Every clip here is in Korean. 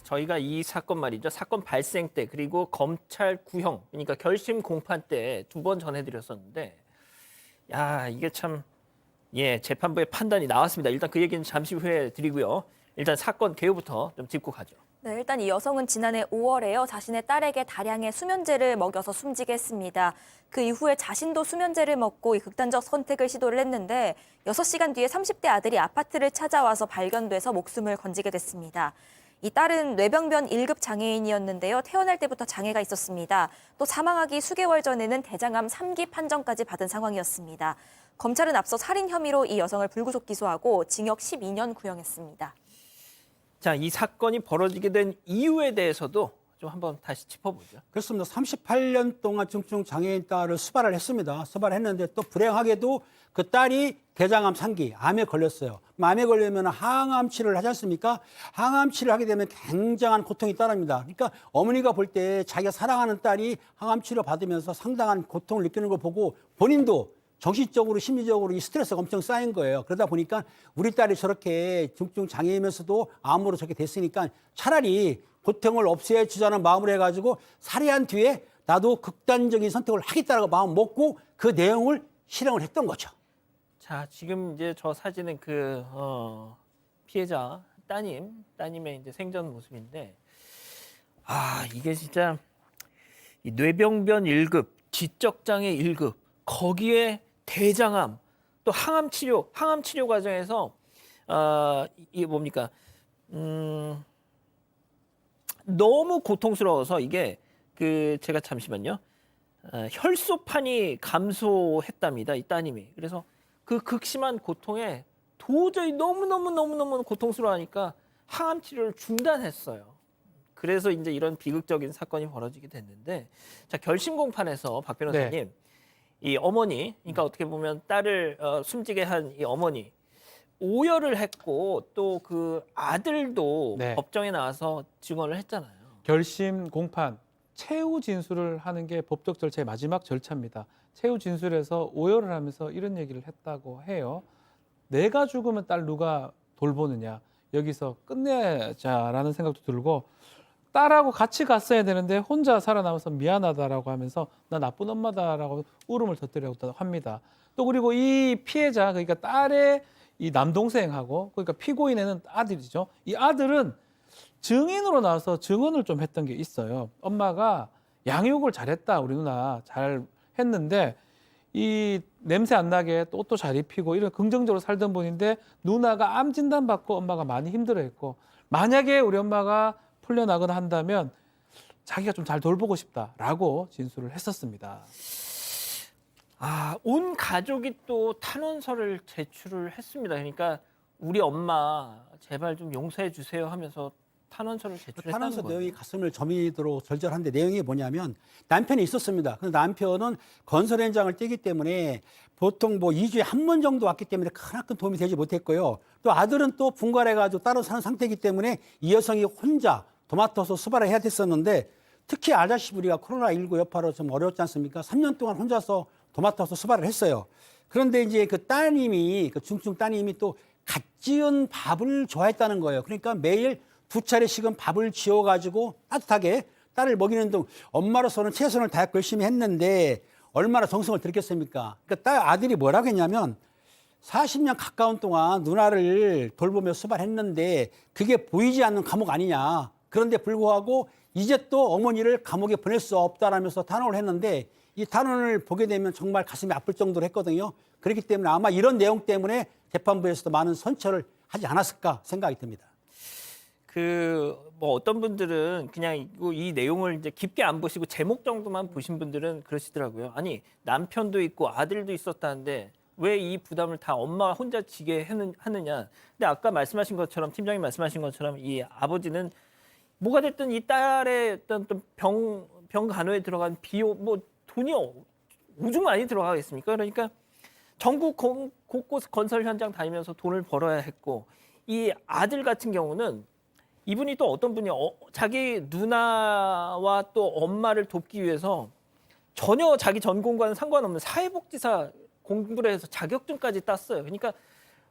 저희가 이 사건 말이죠. 사건 발생 때 그리고 검찰 구형, 그러니까 결심 공판 때 두 번 전해드렸었는데, 야 이게 참 재판부의 판단이 나왔습니다. 일단 그 얘기는 잠시 후에 드리고요. 일단 사건 개요부터 좀 짚고 가죠. 네, 일단 이 여성은 지난해 5월에요. 자신의 딸에게 다량의 수면제를 먹여서 숨지게 했습니다. 그 이후에 자신도 수면제를 먹고 이 극단적 선택을 시도를 했는데 6시간 뒤에 30대 아들이 아파트를 찾아와서 발견돼서 목숨을 건지게 됐습니다. 이 딸은 뇌병변 1급 장애인이었는데요. 태어날 때부터 장애가 있었습니다. 또 사망하기 수개월 전에는 대장암 3기 판정까지 받은 상황이었습니다. 검찰은 앞서 살인 혐의로 이 여성을 불구속 기소하고 징역 12년 구형했습니다. 자, 이 사건이 벌어지게 된 이유에 대해서도 좀 한번 다시 짚어보죠. 그렇습니다. 38년 동안 중증 장애인 딸을 수발을 했습니다. 수발했는데 또 불행하게도 그 딸이 대장암 3기, 암에 걸렸어요. 암에 걸리면 항암 치료를 하지 않습니까? 항암 치료를 하게 되면 굉장한 고통이 따릅니다. 그러니까 어머니가 볼 때 자기가 사랑하는 딸이 항암 치료 받으면서 상당한 고통을 느끼는 걸 보고 본인도 정신적으로 심리적으로 이 스트레스가 엄청 쌓인 거예요. 그러다 보니까 우리 딸이 저렇게 중증 장애이면서도 암으로 저렇게 됐으니까 차라리 고통을 없애주자는 마음으로 해가지고 살해한 뒤에 나도 극단적인 선택을 하겠다라고 마음 먹고 그 내용을 실행을 했던 거죠. 자, 지금 이제 저 사진은 그 피해자 따님의 이제 생전 모습인데, 아 이게 진짜 이 뇌병변 1급, 지적장애 1급, 거기에 대장암, 또 항암 치료 과정에서 이게 뭡니까? 너무 고통스러워서 이게 제가 잠시만요. 혈소판이 감소했답니다. 이 따님이. 그래서 그 극심한 고통에 도저히 너무 고통스러워하니까 항암 치료를 중단했어요. 그래서 이제 이런 비극적인 사건이 벌어지게 됐는데, 자 결심 공판에서 박 변호사님, 이 어머니, 그러니까 어떻게 보면 딸을 숨지게 한 이 어머니 오열을 했고 또 그 아들도 네. 법정에 나와서 증언을 했잖아요. 결심 공판, 최후 진술을 하는 게 법적 절차의 마지막 절차입니다. 최후 진술에서 오열을 하면서 이런 얘기를 했다고 해요. 내가 죽으면 딸 누가 돌보느냐. 여기서 끝내자라는 생각도 들고, 딸하고 같이 갔어야 되는데 혼자 살아남아서 미안하다라고 하면서 나 나쁜 엄마다라고 울음을 터뜨리려고 합니다. 또 그리고 이 피해자, 그러니까 딸의 이 남동생하고, 그러니까 피고인에는 아들이죠. 이 아들은 증인으로 나와서 증언을 좀 했던 게 있어요. 엄마가 양육을 잘했다, 우리 누나 잘 했는데 이 냄새 안 나게 또 옷도 잘 입히고 이런 긍정적으로 살던 분인데 누나가 암 진단 받고 엄마가 많이 힘들어했고, 만약에 우리 엄마가 풀려나거나 한다면 자기가 좀 잘 돌보고 싶다라고 진술을 했었습니다. 온 가족이 또 탄원서를 제출을 했습니다. 그러니까 우리 엄마 제발 좀 용서해 주세요 하면서 탄원서를 제출했다는 탄원서 거예요. 내용이 가슴을 저미도록 절절한데 내용이 뭐냐면 남편이 있었습니다. 근데 남편은 건설 현장을 뛰기 때문에 보통 뭐 2주에 한 번 정도 왔기 때문에 크나큰 도움이 되지 못했고요. 또 아들은 또 분갈해가지고 따로 사는 상태이기 때문에 이 여성이 혼자 도맡아서 수발을 해야 됐었는데, 특히 아자시부리가 코로나19 여파로 좀 어려웠지 않습니까? 3년 동안 혼자서 도맡아서 수발을 했어요. 그런데 이제 그 따님이, 그 중증 따님이 또 갓 지은 밥을 좋아했다는 거예요. 그러니까 매일 2차례씩은 밥을 지어가지고 따뜻하게 딸을 먹이는 등 엄마로서는 최선을 다했고 열심히 했는데 얼마나 정성을 들였겠습니까? 그러니까 아들이 뭐라고 했냐면 40년 가까운 동안 누나를 돌보며 수발했는데 그게 보이지 않는 감옥 아니냐. 그런데 불구하고 이제 또 어머니를 감옥에 보낼 수 없다라면서 탄원을 했는데, 이 탄원을 보게 되면 정말 가슴이 아플 정도로 했거든요. 그렇기 때문에 아마 이런 내용 때문에 재판부에서도 많은 선처를 하지 않았을까 생각이 듭니다. 뭐 어떤 분들은 그냥 이 내용을 이제 깊게 안 보시고 제목 정도만 보신 분들은 그러시더라고요. 아니 남편도 있고 아들도 있었다는데 왜 이 부담을 다 엄마 혼자 지게 하느냐. 근데 아까 말씀하신 것처럼, 팀장님 말씀하신 것처럼 이 아버지는 뭐가 됐든 이 딸의 어떤 병 간호에 들어간 비용, 뭐 돈이 오죽 많이 들어가겠습니까? 그러니까 전국 곳곳 건설 현장 다니면서 돈을 벌어야 했고, 이 아들 같은 경우는 이분이 또 어떤 분이 자기 누나와 또 엄마를 돕기 위해서 전혀 자기 전공과는 상관없는 사회복지사 공부를 해서 자격증까지 땄어요. 그러니까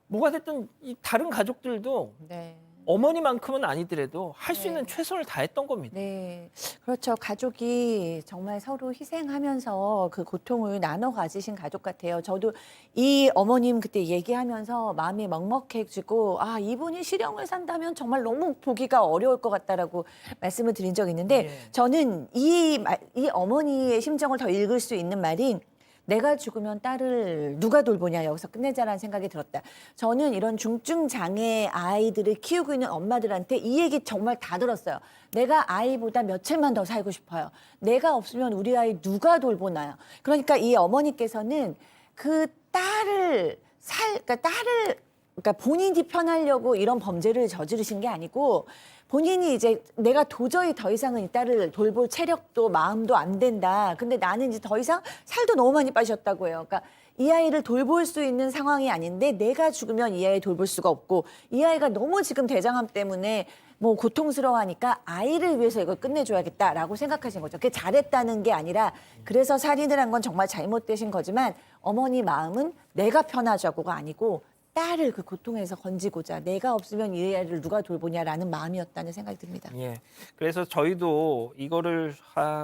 뭐가 됐든 이 다른 가족들도 네. 어머니만큼은 아니더라도 할 수 네. 있는 최선을 다했던 겁니다. 네, 그렇죠. 가족이 정말 서로 희생하면서 그 고통을 나눠 가지신 가족 같아요. 저도 이 어머님 그때 얘기하면서 마음이 먹먹해지고, 아, 이분이 실형을 산다면 정말 너무 보기가 어려울 것 같다라고 말씀을 드린 적이 있는데, 예. 저는 이 어머니의 심정을 더 읽을 수 있는 말이, 내가 죽으면 딸을 누가 돌보냐, 여기서 끝내자라는 생각이 들었다. 저는 이런 중증 장애 아이들을 키우고 있는 엄마들한테 이 얘기 정말 다 들었어요. 내가 아이보다 며칠만 더 살고 싶어요. 내가 없으면 우리 아이 누가 돌보나요? 그러니까 이 어머니께서는 그 그러니까 본인이 편하려고 이런 범죄를 저지르신 게 아니고, 본인이 이제 내가 도저히 더 이상은 이 딸을 돌볼 체력도 마음도 안 된다. 근데 나는 이제 더 이상 살도 너무 많이 빠졌다고 해요. 그러니까 이 아이를 돌볼 수 있는 상황이 아닌데 내가 죽으면 이 아이 돌볼 수가 없고, 이 아이가 너무 지금 대장암 때문에 뭐 고통스러워하니까 아이를 위해서 이걸 끝내줘야겠다라고 생각하신 거죠. 그게 잘했다는 게 아니라, 그래서 살인을 한 건 정말 잘못되신 거지만 어머니 마음은 내가 편하자고가 아니고 딸을 그 고통에서 건지고자, 내가 없으면 이 아이를 누가 돌보냐라는 마음이었다는 생각이 듭니다. 예. 그래서 저희도 이거를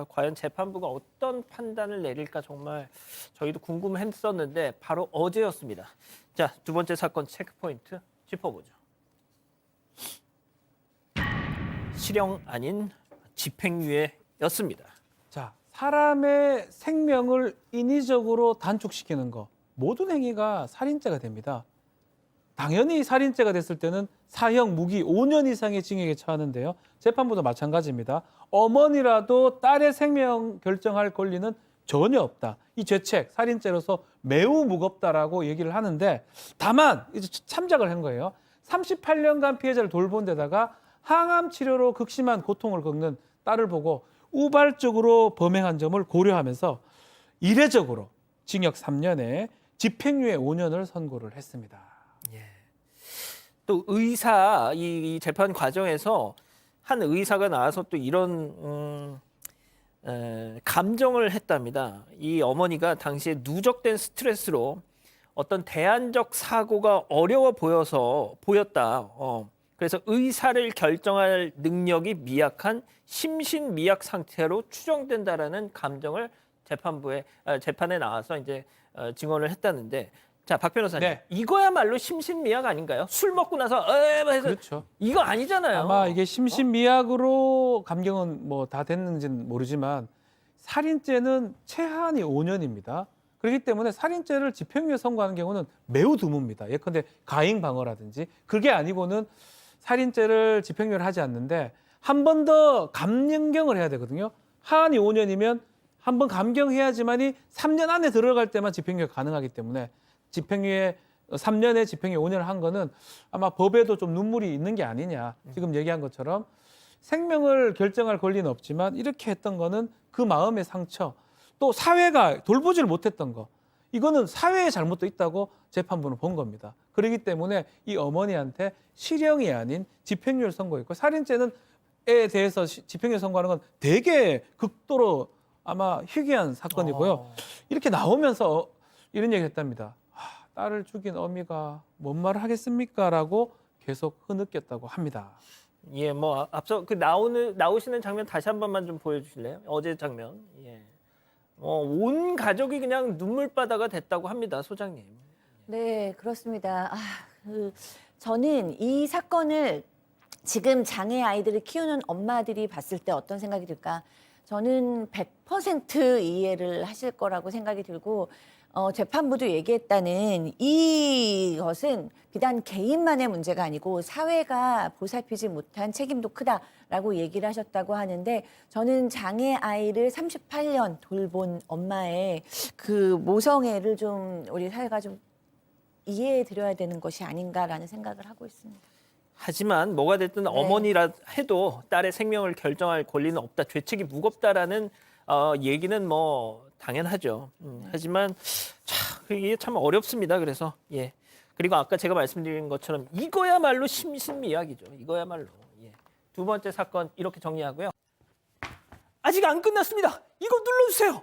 과연 재판부가 어떤 판단을 내릴까 정말 저희도 궁금했었는데 바로 어제였습니다. 자, 두 번째 사건 체크포인트 짚어보죠. 실형 아닌 집행유예였습니다. 자, 사람의 생명을 인위적으로 단축시키는 거, 모든 행위가 살인죄가 됩니다. 당연히 살인죄가 됐을 때는 사형, 무기 5년 이상의 징역에 처하는데요. 재판부도 마찬가지입니다. 어머니라도 딸의 생명 결정할 권리는 전혀 없다. 이 죄책, 살인죄로서 매우 무겁다라고 얘기를 하는데, 다만 이제 참작을 한 거예요. 38년간 피해자를 돌본 데다가 항암 치료로 극심한 고통을 겪는 딸을 보고 우발적으로 범행한 점을 고려하면서 이례적으로 징역 3년에 집행유예 5년을 선고를 했습니다. 또 이 재판 과정에서 한 의사가 나와서 또 이런 감정을 했답니다. 이 어머니가 당시에 누적된 스트레스로 어떤 대안적 사고가 어려워 보였다. 그래서 의사를 결정할 능력이 미약한 심신미약 상태로 추정된다라는 감정을 재판에 나와서 이제 증언을 했다는데, 자, 박 변호사님, 네. 이거야말로 심신미약 아닌가요? 술 먹고 나서 해서 그렇죠. 이거 아니잖아요. 아마 이게 심신미약으로 감경은 뭐 다 됐는지는 모르지만, 살인죄는 최한이 5년입니다. 그렇기 때문에 살인죄를 집행유예 선고하는 경우는 매우 드뭅니다. 예컨대 가행방어라든지, 그게 아니고는 살인죄를 집행유예를 하지 않는데 한 번 더 감경을 해야 되거든요. 하한이 5년이면 한 번 감경해야지만이 3년 안에 들어갈 때만 집행유예가 가능하기 때문에, 집행유예 3년에 집행유예 5년을 한 거는 아마 법에도 좀 눈물이 있는 게 아니냐. 지금 얘기한 것처럼 생명을 결정할 권리는 없지만 이렇게 했던 거는 그 마음의 상처, 또 사회가 돌보지를 못했던 거, 이거는 사회의 잘못도 있다고 재판부는 본 겁니다. 그렇기 때문에 이 어머니한테 실형이 아닌 집행유예를 선고했고, 살인죄는 에 대해서 집행유예 선고하는 건 되게 극도로 아마 희귀한 사건이고요. 이렇게 나오면서 이런 얘기를 했답니다. 딸을 죽인 어미가 뭔 말을 하겠습니까? 라고 계속 흐느꼈다고 합니다. 예, 뭐 앞서 그 나오시는 장면 다시 한 번만 좀 보여주실래요? 어제 장면. 예. 온 가족이 그냥 눈물바다가 됐다고 합니다, 소장님. 네, 그렇습니다. 저는 이 사건을 지금 장애 아이들을 키우는 엄마들이 봤을 때 어떤 생각이 들까? 저는 100% 이해를 하실 거라고 생각이 들고, 재판부도 얘기했다는 이것은 비단 개인만의 문제가 아니고 사회가 보살피지 못한 책임도 크다라고 얘기를 하셨다고 하는데, 저는 장애 아이를 38년 돌본 엄마의 그 모성애를 좀 우리 사회가 좀 이해해 드려야 되는 것이 아닌가라는 생각을 하고 있습니다. 하지만 뭐가 됐든 어머니라 해도 딸의 생명을 결정할 권리는 없다, 죄책이 무겁다라는 얘기는 뭐 당연하죠. 하지만 이게 참 어렵습니다. 그래서 예. 그리고 아까 제가 말씀드린 것처럼 이거야말로 심신미약이죠. 이거야말로. 예. 두 번째 사건 이렇게 정리하고요. 아직 안 끝났습니다. 이거 눌러주세요.